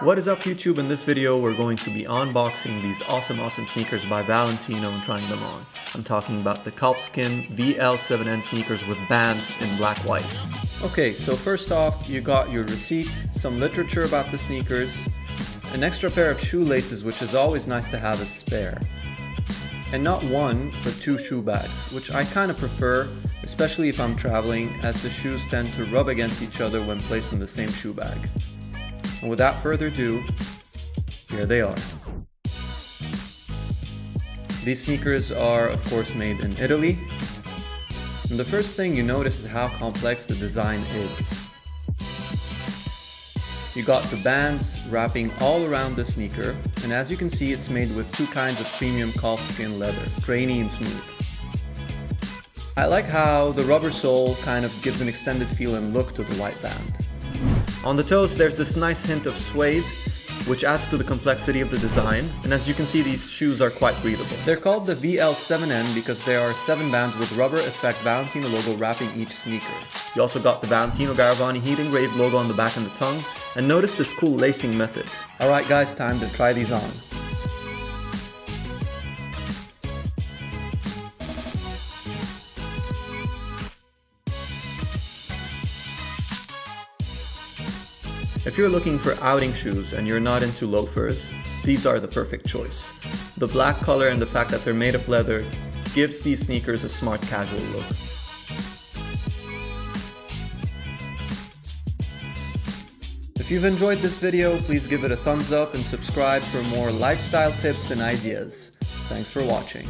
What is up YouTube? In this video we're going to be unboxing these awesome sneakers by Valentino and trying them on. I'm talking about the Calfskin VL7N sneakers with bands in black white. Okay, so first off you got your receipt, some literature about the sneakers, an extra pair of shoelaces which is always nice to have as spare, and not one but two shoe bags, which I kind of prefer, especially if I'm traveling, as the shoes tend to rub against each other when placed in the same shoe bag. And without further ado, here they are. These sneakers are of course made in Italy, and the first thing you notice is how complex the design is. You got the bands wrapping all around the sneaker, and as you can see it's made with two kinds of premium calfskin leather, grainy and smooth. I like how the rubber sole kind of gives an extended feel and look to the white band. On the toes there's this nice hint of suede, which adds to the complexity of the design, and as you can see these shoes are quite breathable. They're called the VL7N because there are 7 bands with rubber effect Valentino logo wrapping each sneaker. You also got the Valentino Garavani heat-engraved logo on the back and the tongue, and notice this cool lacing method. Alright guys, time to try these on. If you're looking for outing shoes and you're not into loafers, these are the perfect choice. The black color and the fact that they're made of leather gives these sneakers a smart casual look. If you've enjoyed this video, please give it a thumbs up and subscribe for more lifestyle tips and ideas. Thanks for watching.